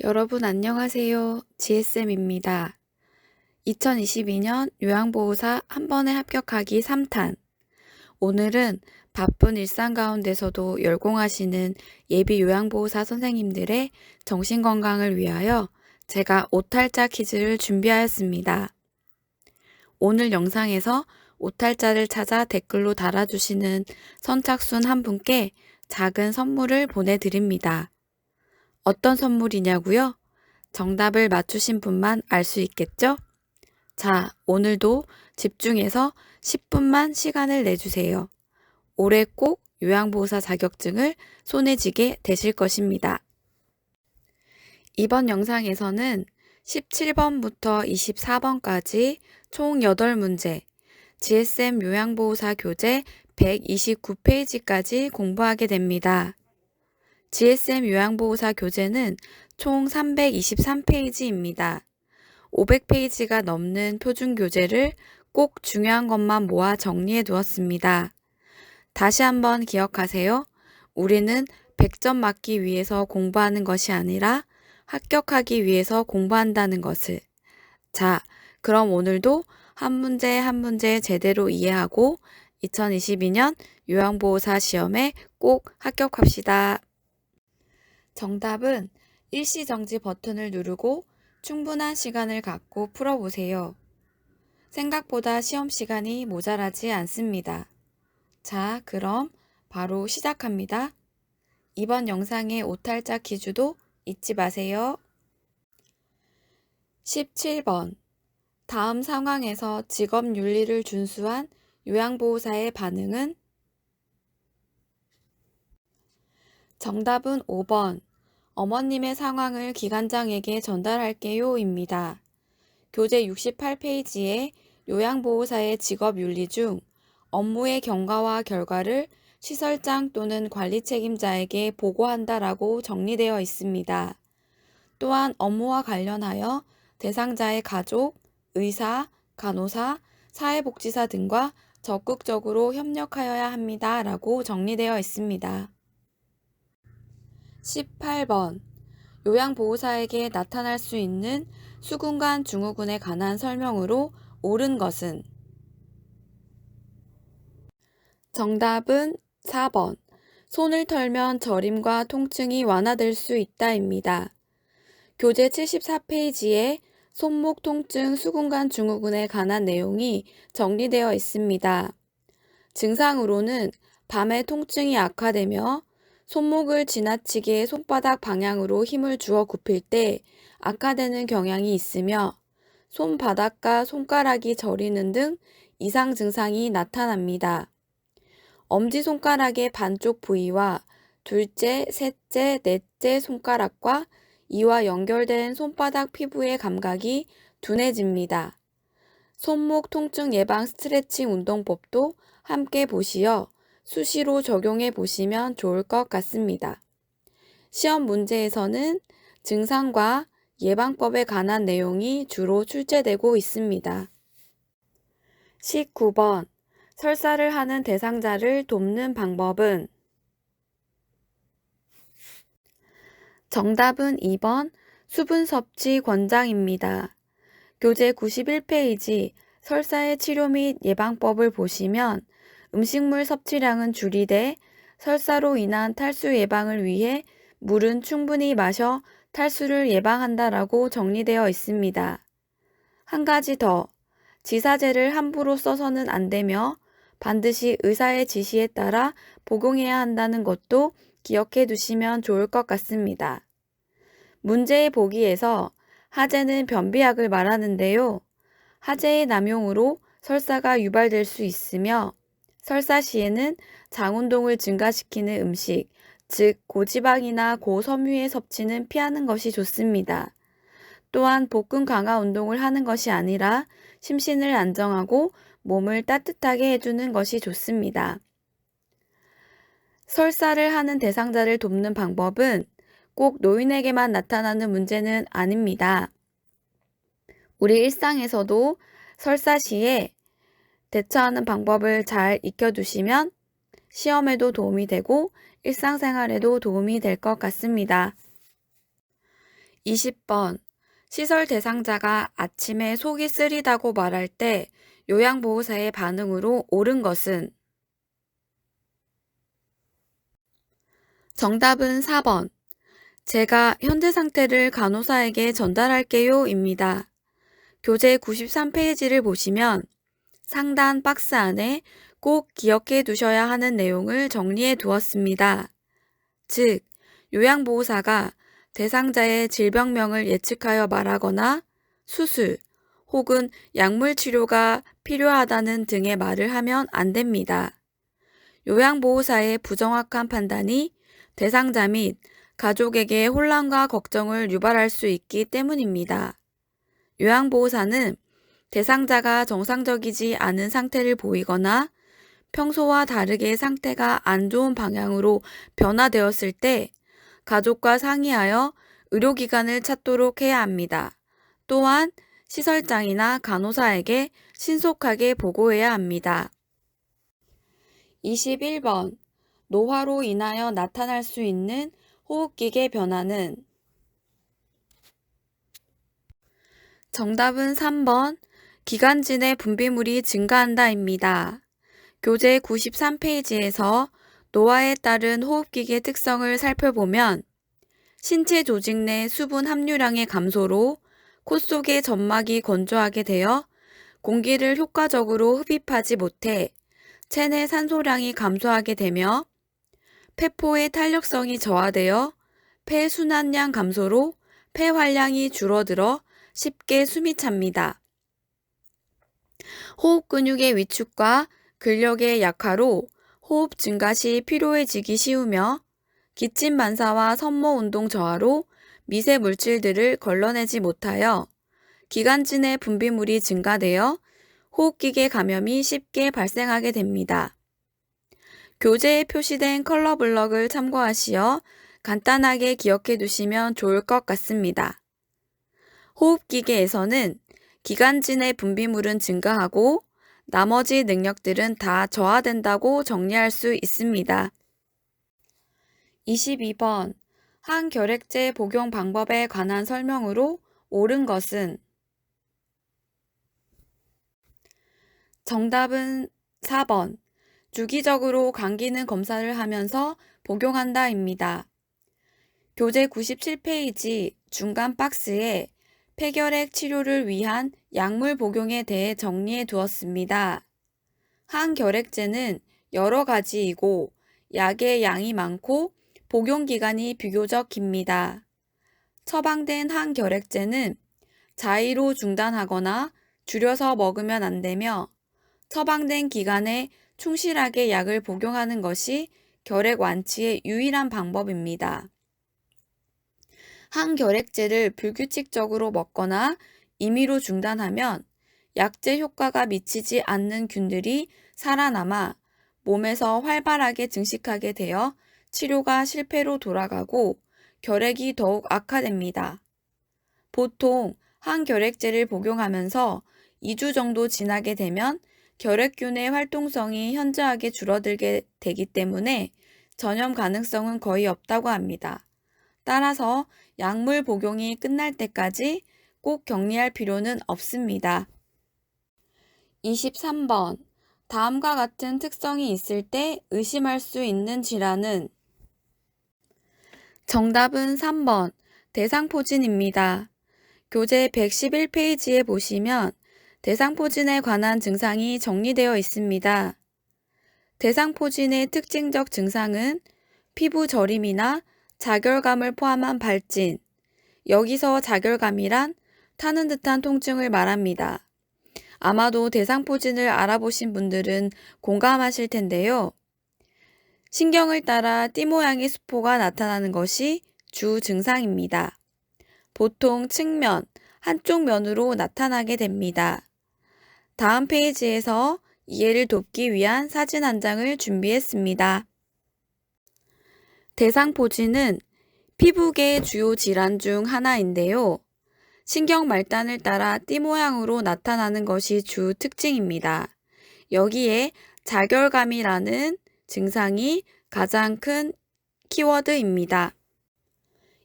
여러분 안녕하세요. GSM입니다. 2022년 요양보호사 한 번에 합격하기 3탄. 오늘은 바쁜 일상 가운데서도 열공하시는 예비 요양보호사 선생님들의 정신건강을 위하여 제가 오탈자 퀴즈를 준비하였습니다. 오늘 영상에서 오탈자를 찾아 댓글로 달아주시는 선착순 한 분께 작은 선물을 보내드립니다. 어떤 선물이냐고요? 정답을 맞추신 분만 알 수 있겠죠? 자, 오늘도 집중해서 10분만 시간을 내주세요. 올해 꼭 요양보호사 자격증을 손에 쥐게 되실 것입니다. 이번 영상에서는 17번부터 24번까지 총 8문제, GSM 요양보호사 교재 129페이지까지 공부하게 됩니다. GSM 요양보호사 교재는 총 323페이지입니다. 500페이지가 넘는 표준 교재를 꼭 중요한 것만 모아 정리해 두었습니다. 다시 한번 기억하세요. 우리는 100점 맞기 위해서 공부하는 것이 아니라 합격하기 위해서 공부한다는 것을. 자, 그럼 오늘도 한 문제 한 문제 제대로 이해하고 2022년 요양보호사 시험에 꼭 합격합시다. 정답은 일시정지 버튼을 누르고 충분한 시간을 갖고 풀어보세요. 생각보다 시험 시간이 모자라지 않습니다. 자, 그럼 바로 시작합니다. 이번 영상의 오탈자 퀴즈도 잊지 마세요. 17번. 다음 상황에서 직업윤리를 준수한 요양보호사의 반응은? 정답은 5번. 어머님의 상황을 기관장에게 전달할게요 입니다. 교재 68페이지에 요양보호사의 직업윤리 중 업무의 경과와 결과를 시설장 또는 관리 책임자에게 보고한다라고 정리되어 있습니다. 또한 업무와 관련하여 대상자의 가족, 의사, 간호사, 사회복지사 등과 적극적으로 협력하여야 합니다. 라고 정리되어 있습니다. 18번. 요양보호사에게 나타날 수 있는 수군간 증후군에 관한 설명으로 옳은 것은? 정답은 4번. 손을 털면 저림과 통증이 완화될 수 있다입니다. 교재 74페이지에 손목 통증 수군간 증후군에 관한 내용이 정리되어 있습니다. 증상으로는 밤에 통증이 악화되며 손목을 지나치게 손바닥 방향으로 힘을 주어 굽힐 때 악화되는 경향이 있으며 손바닥과 손가락이 저리는 등 이상 증상이 나타납니다. 엄지손가락의 반쪽 부위와 둘째, 셋째, 넷째 손가락과 이와 연결된 손바닥 피부의 감각이 둔해집니다. 손목 통증 예방 스트레칭 운동법도 함께 보시어 수시로 적용해 보시면 좋을 것 같습니다. 시험 문제에서는 증상과 예방법에 관한 내용이 주로 출제되고 있습니다. 19번. 설사를 하는 대상자를 돕는 방법은? 정답은 2번 수분 섭취 권장입니다. 교재 91페이지 설사의 치료 및 예방법을 보시면 음식물 섭취량은 줄이되 설사로 인한 탈수 예방을 위해 물은 충분히 마셔 탈수를 예방한다라고 정리되어 있습니다. 한 가지 더, 지사제를 함부로 써서는 안 되며 반드시 의사의 지시에 따라 복용해야 한다는 것도 기억해 두시면 좋을 것 같습니다. 문제의 보기에서 하재는 변비약을 말하는데요. 하재의 남용으로 설사가 유발될 수 있으며 설사 시에는 장운동을 증가시키는 음식, 즉 고지방이나 고섬유의 섭취는 피하는 것이 좋습니다. 또한 복근 강화 운동을 하는 것이 아니라 심신을 안정하고 몸을 따뜻하게 해주는 것이 좋습니다. 설사를 하는 대상자를 돕는 방법은 꼭 노인에게만 나타나는 문제는 아닙니다. 우리 일상에서도 설사 시에 대처하는 방법을 잘 익혀두시면 시험에도 도움이 되고 일상생활에도 도움이 될 것 같습니다. 20번. 시설 대상자가 아침에 속이 쓰리다고 말할 때 요양보호사의 반응으로 옳은 것은? 정답은 4번. 제가 현재 상태를 간호사에게 전달할게요 입니다. 교재 93페이지를 보시면 상단 박스 안에 꼭 기억해 두셔야 하는 내용을 정리해 두었습니다. 즉, 요양보호사가 대상자의 질병명을 예측하여 말하거나 수술 혹은 약물 치료가 필요하다는 등의 말을 하면 안 됩니다. 요양보호사의 부정확한 판단이 대상자 및 가족에게 혼란과 걱정을 유발할 수 있기 때문입니다. 요양보호사는 대상자가 정상적이지 않은 상태를 보이거나 평소와 다르게 상태가 안 좋은 방향으로 변화되었을 때 가족과 상의하여 의료기관을 찾도록 해야 합니다. 또한 시설장이나 간호사에게 신속하게 보고해야 합니다. 21번. 노화로 인하여 나타날 수 있는 호흡기계 변화는? 정답은 3번. 기관지 내 분비물이 증가한다입니다. 교재 93페이지에서 노화에 따른 호흡기계 특성을 살펴보면 신체 조직 내 수분 함유량의 감소로 코 속의 점막이 건조하게 되어 공기를 효과적으로 흡입하지 못해 체내 산소량이 감소하게 되며 폐포의 탄력성이 저하되어 폐 순환량 감소로 폐 활량이 줄어들어 쉽게 숨이 찹니다. 호흡 근육의 위축과 근력의 약화로 호흡 증가 시 피로해지기 쉬우며 기침 반사와 섬모 운동 저하로 미세 물질들을 걸러내지 못하여 기관지 내 분비물이 증가되어 호흡기계 감염이 쉽게 발생하게 됩니다. 교재에 표시된 컬러 블럭을 참고하시어 간단하게 기억해 두시면 좋을 것 같습니다. 호흡기계에서는 기관지 내 분비물은 증가하고 나머지 능력들은 다 저하된다고 정리할 수 있습니다. 22번. 항결핵제 복용 방법에 관한 설명으로 옳은 것은? 정답은 4번. 주기적으로 간 기능 검사를 하면서 복용한다입니다. 교재 97페이지 중간 박스에 폐결핵 치료를 위한 약물 복용에 대해 정리해 두었습니다. 항결핵제는 여러 가지이고 약의 양이 많고 복용 기간이 비교적 깁니다. 처방된 항결핵제는 자의로 중단하거나 줄여서 먹으면 안 되며 처방된 기간에 충실하게 약을 복용하는 것이 결핵 완치의 유일한 방법입니다. 항결핵제를 불규칙적으로 먹거나 임의로 중단하면 약제 효과가 미치지 않는 균들이 살아남아 몸에서 활발하게 증식하게 되어 치료가 실패로 돌아가고 결핵이 더욱 악화됩니다. 보통 항결핵제를 복용하면서 2주 정도 지나게 되면 결핵균의 활동성이 현저하게 줄어들게 되기 때문에 전염 가능성은 거의 없다고 합니다. 따라서 약물 복용이 끝날 때까지 꼭 격리할 필요는 없습니다. 23번. 다음과 같은 특성이 있을 때 의심할 수 있는 질환은? 정답은 3번. 대상포진입니다. 교재 111페이지에 보시면 대상포진에 관한 증상이 정리되어 있습니다. 대상포진의 특징적 증상은 피부 저림이나 자결감을 포함한 발진, 여기서 자결감이란 타는 듯한 통증을 말합니다. 아마도 대상포진을 알아보신 분들은 공감하실 텐데요. 신경을 따라 띠 모양의 수포가 나타나는 것이 주 증상입니다. 보통 측면, 한쪽 면으로 나타나게 됩니다. 다음 페이지에서 이해를 돕기 위한 사진 한 장을 준비했습니다. 대상포진은 피부계의 주요 질환 중 하나인데요. 신경 말단을 따라 띠 모양으로 나타나는 것이 주 특징입니다. 여기에 자결감이라는 증상이 가장 큰 키워드입니다.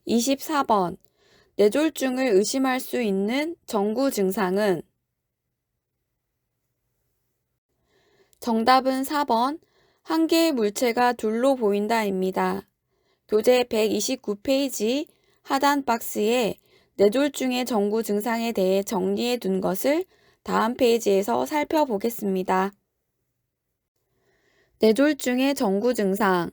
24번. 뇌졸중을 의심할 수 있는 정구 증상은 정답은 4번 한 개의 물체가 둘로 보인다입니다. 교재 129페이지 하단 박스에 뇌졸중의 정구 증상에 대해 정리해 둔 것을 다음 페이지에서 살펴보겠습니다. 뇌졸중의 정구 증상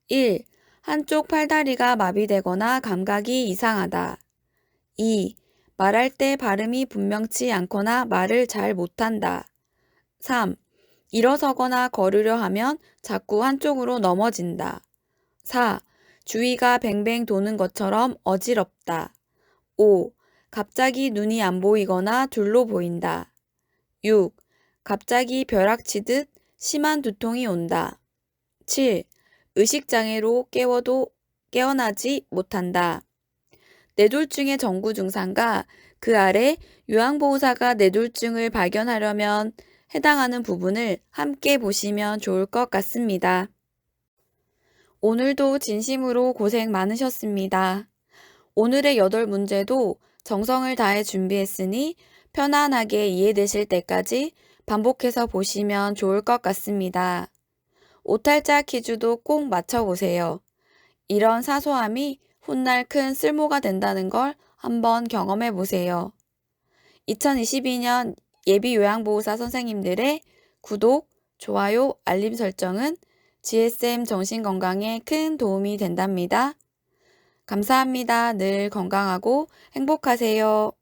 1. 한쪽 팔다리가 마비되거나 감각이 이상하다. 2. 말할 때 발음이 분명치 않거나 말을 잘 못한다. 3. 일어서거나 걸으려 하면 자꾸 한쪽으로 넘어진다. 4. 주위가 뱅뱅 도는 것처럼 어지럽다. 5. 갑자기 눈이 안 보이거나 둘로 보인다. 6. 갑자기 벼락치듯 심한 두통이 온다. 7. 의식장애로 깨워도 깨어나지 못한다. 뇌졸중의 정구 증상과 그 아래 요양보호사가 뇌졸중을 발견하려면 해당하는 부분을 함께 보시면 좋을 것 같습니다. 오늘도 진심으로 고생 많으셨습니다. 오늘의 8문제도 정성을 다해 준비했으니 편안하게 이해되실 때까지 반복해서 보시면 좋을 것 같습니다. 오탈자 퀴즈도 꼭 맞춰보세요. 이런 사소함이 훗날 큰 쓸모가 된다는 걸 한번 경험해 보세요. 2022년 예비요양보호사 선생님들의 구독, 좋아요, 알림 설정은 GSM 정신건강에 큰 도움이 된답니다. 감사합니다. 늘 건강하고 행복하세요.